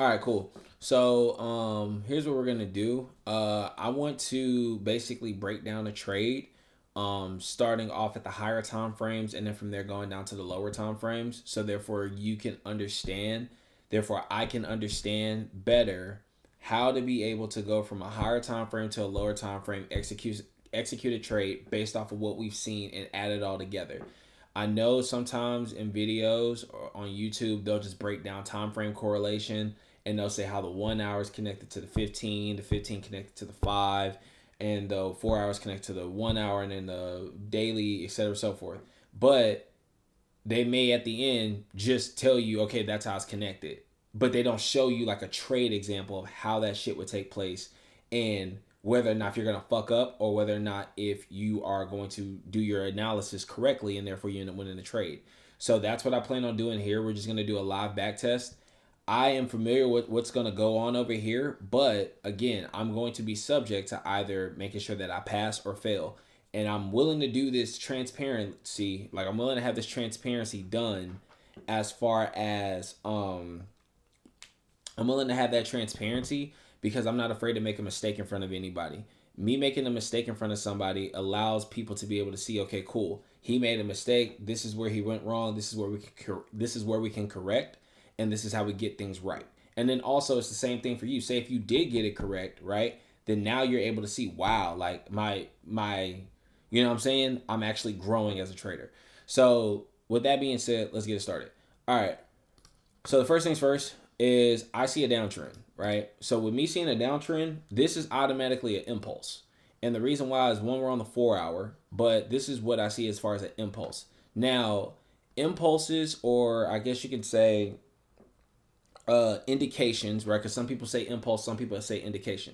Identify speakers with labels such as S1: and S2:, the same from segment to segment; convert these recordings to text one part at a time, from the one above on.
S1: All right, cool. So here's what we're gonna do. I want to basically break down a trade, starting off at the higher time frames, and then from there going down to the lower time frames. So therefore, you can understand. Therefore, I can understand better how to be able to go from a higher time frame to a lower time frame, execute a trade based off of what we've seen and add it all together. I know sometimes in videos or on YouTube they'll just break down time frame correlation and they'll say how the 1 hour is connected to the 15 connected to the 5, and the 4 hours connect to the 1 hour, and then the daily, etc. So forth. But they may at the end just tell you, okay, that's how it's connected. But they don't show you like a trade example of how that shit would take place and whether or not if you're gonna fuck up or whether or not if you are going to do your analysis correctly and therefore you end up winning the trade. So that's what I plan on doing here. We're just gonna do a live back test. I am familiar with what's going to go on over here, but again, I'm going to be subject to either making sure that I pass or fail. And I'm willing to do this transparency, like I'm willing to have this transparency done as far as I'm willing to have that transparency because I'm not afraid to make a mistake in front of anybody. Me making a mistake in front of somebody allows people to be able to see, okay, cool. He made a mistake. This is where he went wrong. This is where we can correct, and this is how we get things right. And then also it's the same thing for you. Say if you did get it correct, right? Then now you're able to see, wow, like my you know what I'm saying? I'm actually growing as a trader. So with that being said, let's get it started. All right. So the first things first is I see a downtrend, right? So with me seeing a downtrend, this is automatically an impulse. And the reason why is one, we're on the 4 hour, but this is what I see as far as an impulse. Now, impulses, or I guess you could say indications, right? Because some people say impulse, some people say indication.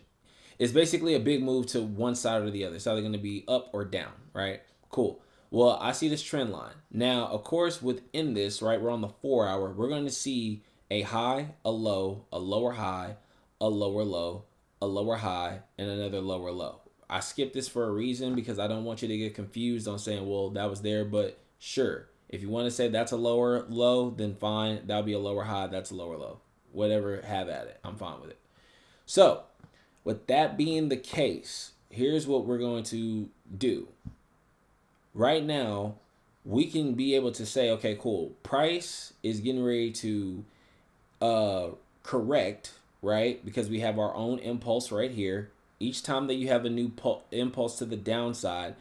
S1: It's basically a big move to one side or the other. It's either going to be up or down, right? Cool. Well, I see this trend line. Now, of course, within this, right, we're on the 4 hour. We're going to see a high, a low, a lower high, a lower low, a lower high, and another lower low. I skipped this for a reason because I don't want you to get confused on saying, well, that was there, but sure. If you want to say that's a lower low, then fine. That'll be a lower high. That's a lower low. Whatever, have at it. I'm fine with it. So, with that being the case, here's what we're going to do. Right now, we can be able to say, okay, cool. Price is getting ready to correct, right? Because we have our own impulse right here. Each time that you have a new impulse to the downside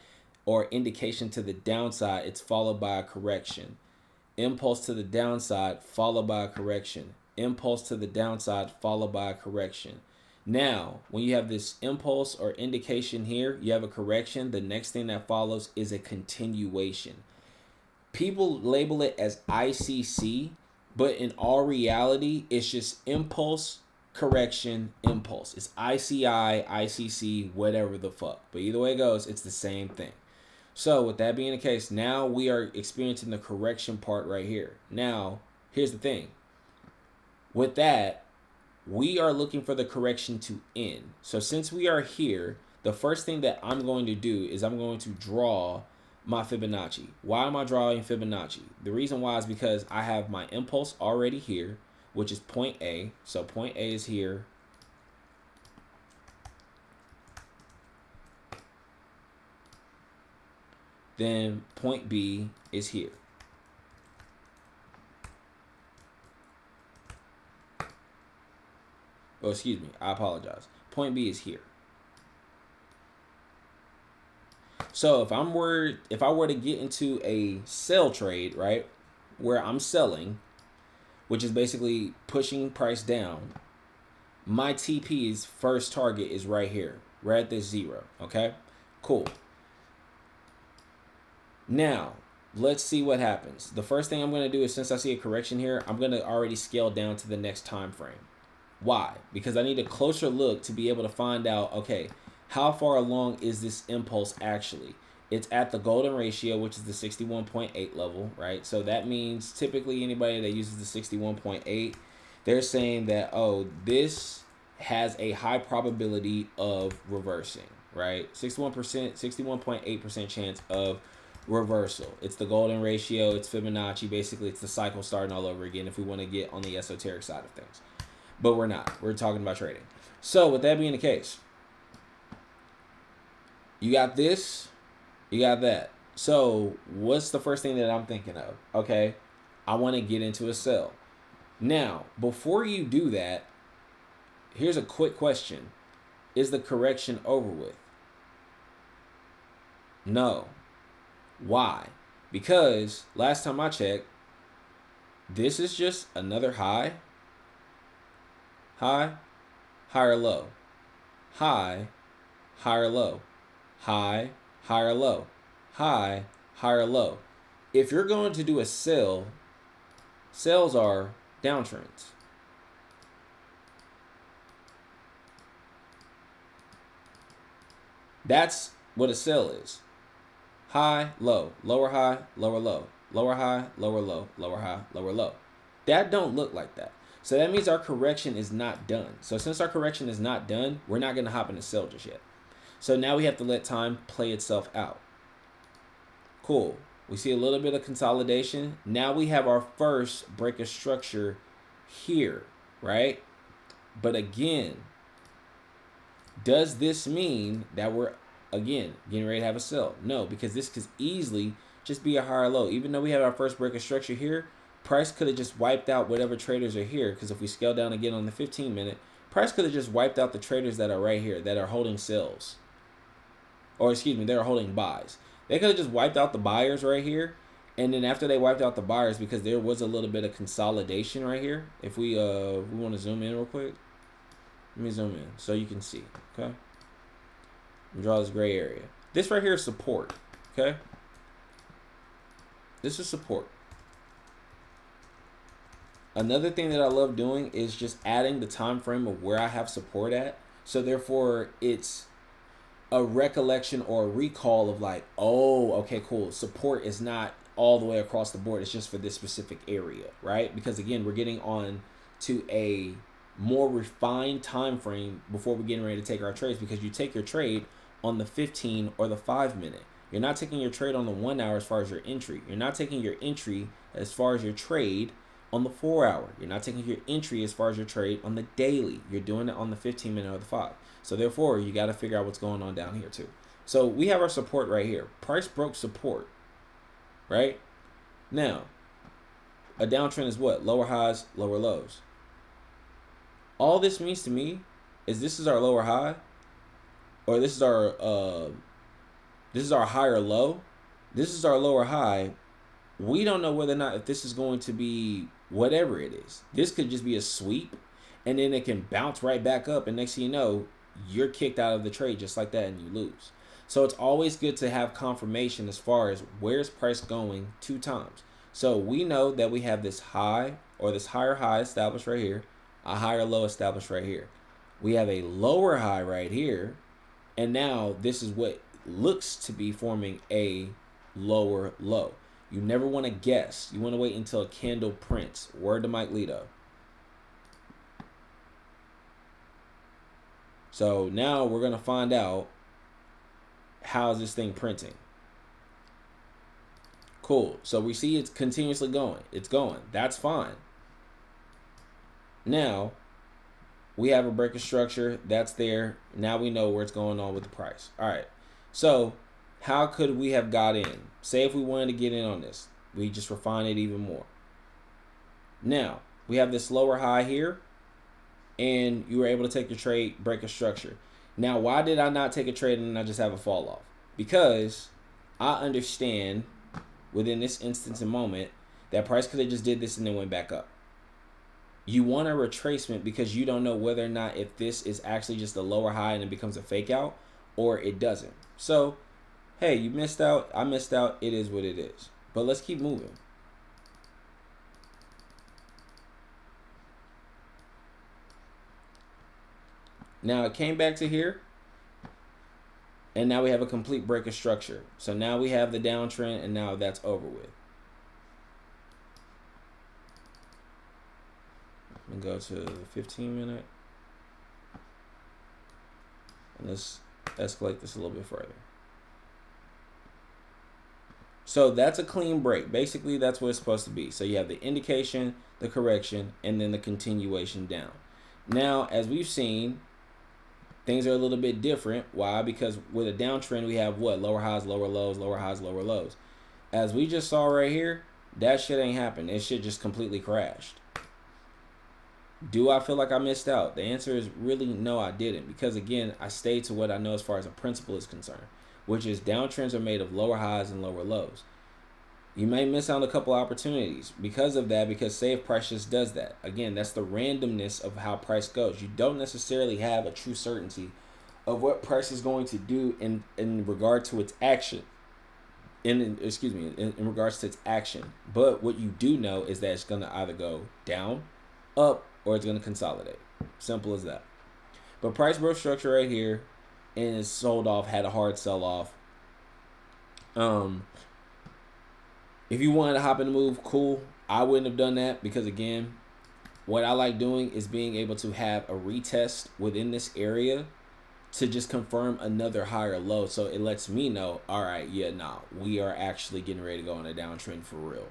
S1: or indication to the downside, it's followed by a correction. Impulse to the downside, followed by a correction. Impulse to the downside, followed by a correction. Now, when you have this impulse or indication here, you have a correction. The next thing that follows is a continuation. People label it as ICC, but in all reality, it's just impulse, correction, impulse. It's ICI, ICC, whatever the fuck. But either way it goes, it's the same thing. So with that being the case, now we are experiencing the correction part right here. Now, here's the thing. With that, we are looking for the correction to end. So since we are here, the first thing that I'm going to do is I'm going to draw my Fibonacci. Why am I drawing Fibonacci? The reason why is because I have my impulse already here, which is point A. So point A is here. Then point B is here. Oh, excuse me. I apologize. Point B is here. So if I were to get into a sell trade, right, where I'm selling, which is basically pushing price down, my TP's first target is right here, right at this 0. Okay, cool. Now let's see what happens. The first thing I'm going to do is, since I see a correction here, I'm going to already scale down to the next time frame. Why? Because I need a closer look to be able to find out, okay, how far along is this impulse actually? It's at the golden ratio, which is the 61.8 level, right? So that means typically anybody that uses the 61.8, they're saying that, oh, this has a high probability of reversing, right? 61%, 61.8% chance of reversal. It's the golden ratio. It's Fibonacci. Basically, it's the cycle starting all over again if we want to get on the esoteric side of things. but we're not. We're talking about trading. So with that being the case, you got this, you got that. So what's the first thing that I'm thinking of? Okay, I want to get into a sell. Now, before you do that, here's a quick question. Is the correction over with? No. Why? Because last time I checked, this is just another high, higher low, high, higher low, high, higher low, high, higher low. If you're going to do a sell, sales are downtrends. That's what a sell is. High, low, lower high, lower low, lower high, lower low, lower high, lower low. That don't look like that. So that means our correction is not done. So since our correction is not done, we're not going to hop into sell just yet. So now we have to let time play itself out. Cool. We see a little bit of consolidation. Now we have our first break of structure here, right? But again, does this mean that we're, again, getting ready to have a sell? No, because this could easily just be a higher low. Even though we have our first break of structure here, price could have just wiped out whatever traders are here. Because if we scale down again on the 15-minute, price could have just wiped out the traders that are right here that are holding sells. Or excuse me, they're holding buys. They could have just wiped out the buyers right here. And then after they wiped out the buyers, because there was a little bit of consolidation right here. If we want to zoom in real quick. Let me zoom in so you can see, okay? Draw this gray area. This right here is support, okay? This is support. Another thing that I love doing is just adding the time frame of where I have support at. So therefore, it's a recollection or a recall of like, oh, okay, cool. Support is not all the way across the board. It's just for this specific area, right? Because again, we're getting on to a more refined time frame before we're getting ready to take our trades, because you take your trade on the 15 or the 5-minute. You're not taking your trade on the 1 hour as far as your entry. You're not taking your entry as far as your trade on the 4 hour. You're not taking your entry as far as your trade on the daily. You're doing it on the 15-minute or the 5. So therefore, you got to figure out what's going on down here too. So we have our support right here. Price broke support, right? Now, a downtrend is what? Lower highs, lower lows. All this means to me is this is our lower high, or this is our higher low. This is our lower high. We don't know whether or not if this is going to be whatever it is. This could just be a sweep, and then it can bounce right back up, and next thing you know, you're kicked out of the trade just like that, and you lose. So it's always good to have confirmation as far as where's price going 2 times. So we know that we have this high or this higher high established right here, a higher low established right here. We have a lower high right here, and now this is what looks to be forming a lower low. You never want to guess. You want to wait until a candle prints. Word to Mike Lito. So now we're going to find out how is this thing printing. Cool. So we see it's continuously going. It's going. That's fine. Now, we have a break of structure. That's there. Now we know where it's going on with the price. All right. So how could we have got in? Say if we wanted to get in on this. We just refine it even more. Now, we have this lower high here, and you were able to take your trade, break a structure. Now, why did I not take a trade and I just have a fall off? Because I understand within this instance and moment that price could have just did this and then went back up. You want a retracement because you don't know whether or not if this is actually just a lower high and it becomes a fake out or it doesn't. So, hey, you missed out. I missed out. It is what it is. But let's keep moving. Now it came back to here. And now we have a complete break of structure. So now we have the downtrend, and now that's over with. Let me go to the 15-minute. And let's escalate this a little bit further. So that's a clean break. Basically, that's what it's supposed to be. So you have the indication, the correction, and then the continuation down. Now, as we've seen, things are a little bit different. Why? Because with a downtrend, we have what? Lower highs, lower lows, lower highs, lower lows. As we just saw right here, that shit ain't happened. It shit just completely crashed. Do I feel like I missed out? The answer is really no, I didn't. Because again, I stayed to what I know as far as a principle is concerned, which is downtrends are made of lower highs and lower lows. You may miss out on a couple opportunities because of that, because say if price just does that. Again, that's the randomness of how price goes. You don't necessarily have a true certainty of what price is going to do in regard to its action. In regards to its action. But what you do know is that it's going to either go down, up, or it's going to consolidate. Simple as that. But price broke structure right here and it's sold off, had a hard sell off. If you wanted to hop in the move, cool. I wouldn't have done that because again, what I like doing is being able to have a retest within this area to just confirm another higher low. So it lets me know, all right, yeah, nah, we are actually getting ready to go on a downtrend for real.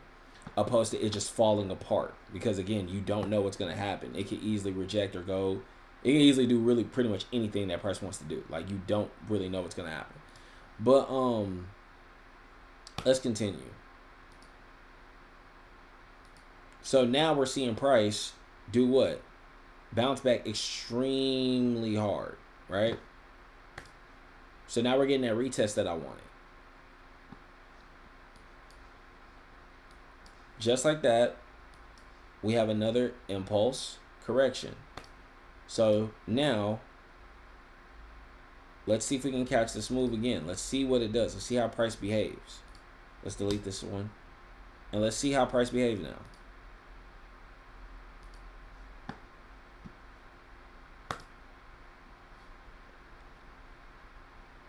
S1: Opposed to it just falling apart. Because again, you don't know what's going to happen. It can easily reject or go. It can easily do really pretty much anything that price wants to do. Like you don't really know what's going to happen. But let's continue. So now we're seeing price do what? Bounce back extremely hard, right? So now we're getting that retest that I wanted. Just like that, we have another impulse correction. So now, let's see if we can catch this move again. Let's see what it does. Let's see how price behaves. Let's delete this one. And let's see how price behaves now.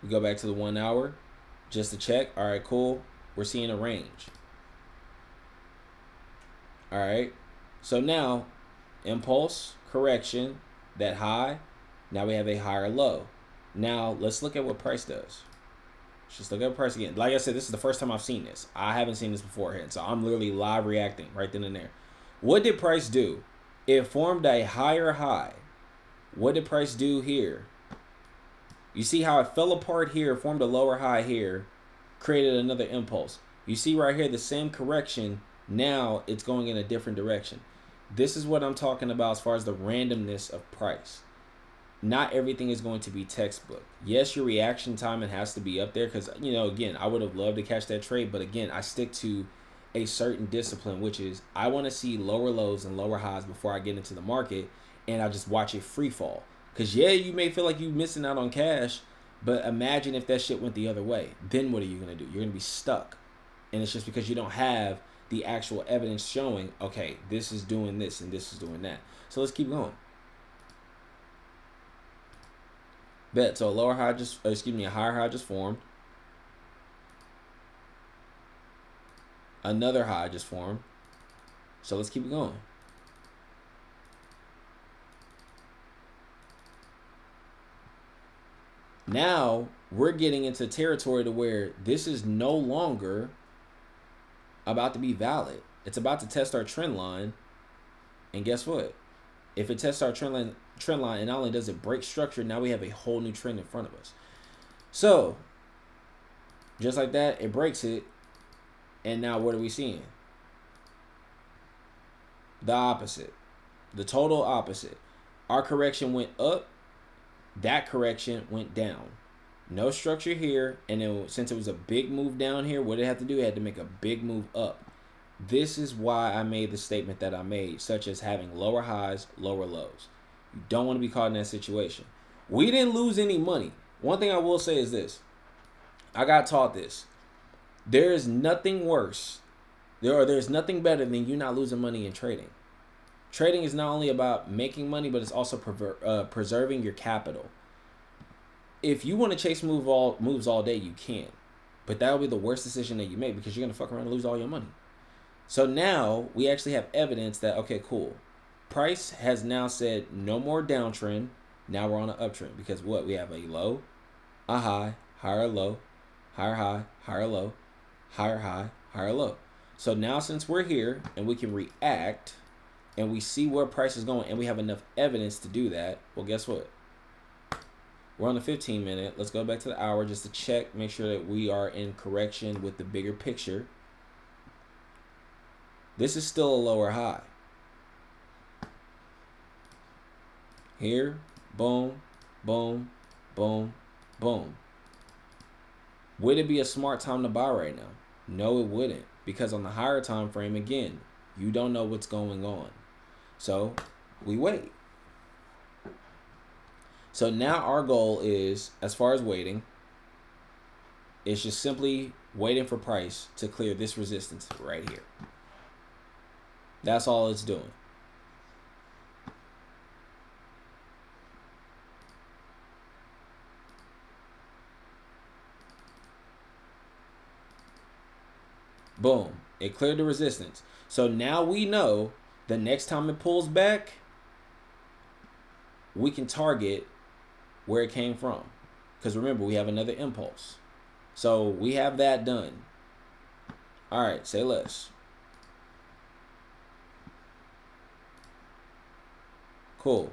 S1: We go back to the 1 hour just to check. All right, cool. We're seeing a range. All right. So now, impulse, correction, that high. Now we have a higher low. Now let's look at what price does. Let's just look at price again. Like I said, this is the first time I've seen this. I haven't seen this beforehand. So I'm literally live reacting right then and there. What did price do? It formed a higher high. What did price do here? You see how it fell apart here, formed a lower high here, created another impulse. You see right here the same correction. Now it's going in a different direction. This is what I'm talking about as far as the randomness of price. Not everything is going to be textbook. Yes, your reaction time it has to be up there because, you know, again, I would have loved to catch that trade. But again, I stick to a certain discipline, which is I want to see lower lows and lower highs before I get into the market. And I just watch it free fall. Because, yeah, you may feel like you're missing out on cash. But imagine if that shit went the other way. Then what are you going to do? You're going to be stuck. And it's just because you don't have the actual evidence showing, okay, this is doing this and this is doing that. So let's keep going. Bet. So a lower high just, a higher high just formed. Another high just formed. So let's keep it going. Now we're getting into territory to where this is no longer about to be valid. It's about to test our trend line. And guess what? If it tests our trend line, and not only does it break structure, now we have a whole new trend in front of us. So, just like that, it breaks it. And now what are we seeing? The opposite. The total opposite. Our correction went up. That correction went down. No structure here. And then since it was a big move down here, what did it have to do? It had to make a big move up. This is why I made the statement that I made, such as having lower highs, lower lows. You don't want to be caught in that situation. We didn't lose any money. One thing I will say is this. I got taught this. There is nothing worse. There's nothing better than you not losing money in trading. Trading is not only about making money, but it's also preserving your capital. If you want to chase moves all day, you can. But that will be the worst decision that you make because you're going to fuck around and lose all your money. So now we actually have evidence that, okay, cool. Price has now said no more downtrend. Now we're on an uptrend because what? We have a low, a high, higher low, higher high, higher low, higher high, higher low. So now since we're here and we can react, and we see where price is going and we have enough evidence to do that, well, guess what? We're on the 15 minute. Let's go back to the hour just to check, make sure that we are in correction with the bigger picture. This is still a lower high. Here, boom, boom, boom, boom. Would it be a smart time to buy right now? No, it wouldn't, because on the higher time frame, again, you don't know what's going on. So we wait. So now our goal is, as far as waiting, it's just simply waiting for price to clear this resistance right here. That's all it's doing. Boom. It cleared the resistance. So now we know the next time it pulls back, we can target where it came from. Because remember, we have another impulse. So we have that done. All right, say less. Cool.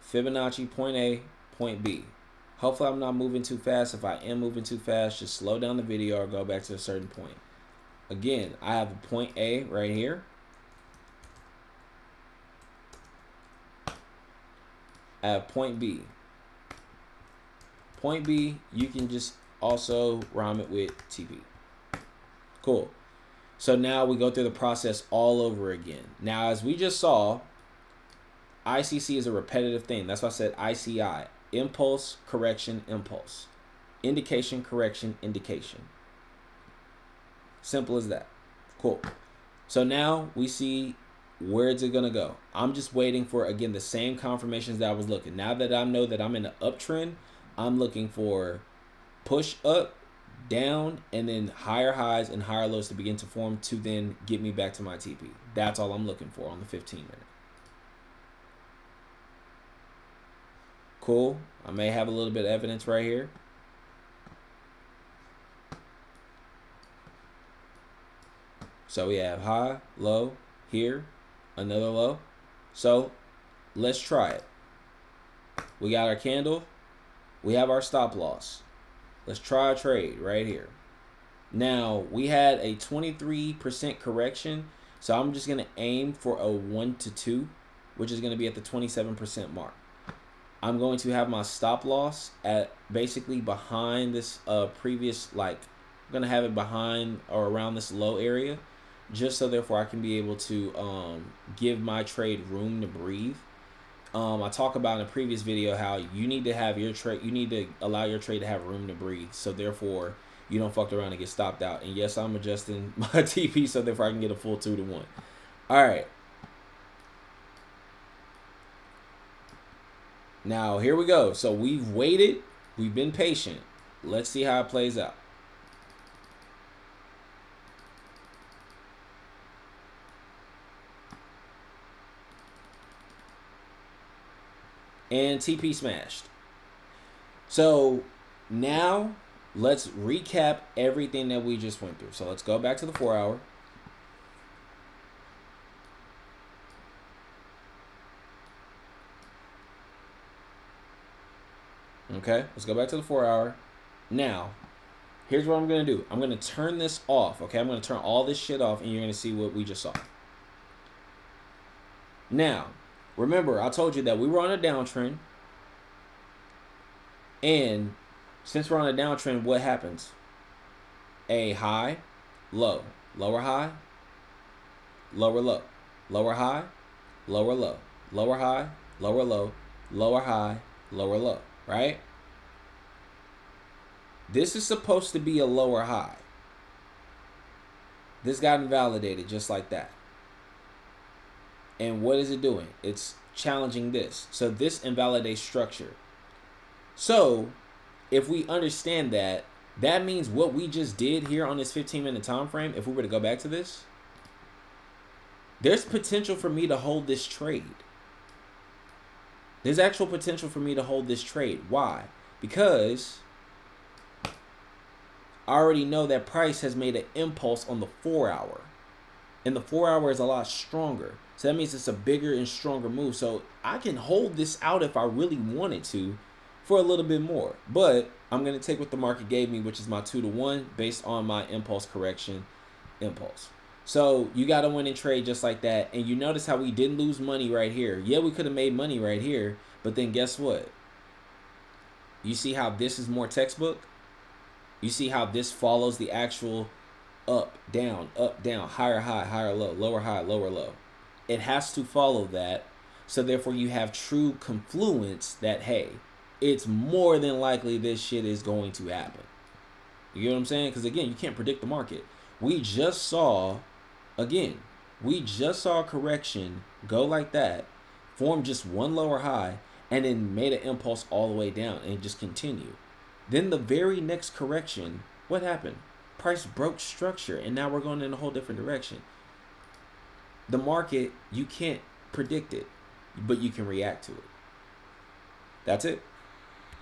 S1: Fibonacci, point A, point B. Hopefully I'm not moving too fast. If I am moving too fast, just slow down the video or go back to a certain point. Again, I have a point A right here. I have point B. Point B, you can just also rhyme it with TP. Cool. So now we go through the process all over again. Now, as we just saw, ICC is a repetitive thing. That's why I said ICI. Impulse, correction, impulse. Indication, correction, indication. Simple as that. Cool. So now we see where is it going to go. I'm just waiting for, again, the same confirmations that I was looking. Now that I know that I'm in an uptrend, I'm looking for push up, down, and then higher highs and higher lows to begin to form to then get me back to my TP. That's all I'm looking for on the 15 minute. Cool. I may have a little bit of evidence right here. So we have high, low, here, another low. So let's try it. We got our candle. We have our stop loss. Let's try a trade right here. Now, we had a 23% correction. So I'm just going to aim for a 1 to 2, which is going to be at the 27% mark. I'm going to have my stop loss at basically behind this previous, I'm going to have it behind or around this low area, just so therefore I can be able to give my trade room to breathe. I talk about in a previous video how you need to have your trade, you need to allow your trade to have room to breathe, so therefore you don't fuck around and get stopped out. And yes, I'm adjusting my TP so therefore I can get a full 2 to 1. All right. Now, here we go. So we've waited. We've been patient. Let's see how it plays out. And TP smashed. So now let's recap everything that we just went through. So let's go back to the 4 hour. Okay, let's go back to the 4 hour. Now, here's what I'm going to do. I'm going to turn this off, okay? I'm going to turn all this shit off, and you're going to see what we just saw. Now, remember, I told you that we were on a downtrend. And since we're on a downtrend, what happens? A high, low, lower high, lower low, lower high, lower low, lower high, lower low, lower high, lower low. Right? This is supposed to be a lower high. This got invalidated just like that. And what is it doing? It's challenging this. So this invalidates structure. So if we understand that, that means what we just did here on this 15-minute time frame, if we were to go back to this, there's potential for me to hold this trade. There's actual potential for me to hold this trade. Why? Because I already know that price has made an impulse on the 4 hour. And the 4 hour is a lot stronger. So that means it's a bigger and stronger move. So I can hold this out if I really wanted to for a little bit more. But I'm going to take what the market gave me, which is my 2-to-1 based on my impulse correction impulse. So you got to win and trade just like that. And you notice how we didn't lose money right here. Yeah, we could have made money right here. But then guess what? You see how this is more textbook? You see how this follows the actual up, down, higher high, higher low, lower high, lower low. It has to follow that. So therefore you have true confluence that, hey, it's more than likely this shit is going to happen. You get what I'm saying? Because again, you can't predict the market. We just saw, again, a correction go like that, form just one lower high, and then made an impulse all the way down and just continue. Then the very next correction, what happened? Price broke structure, and now we're going in a whole different direction. The market, you can't predict it, but you can react to it. That's it.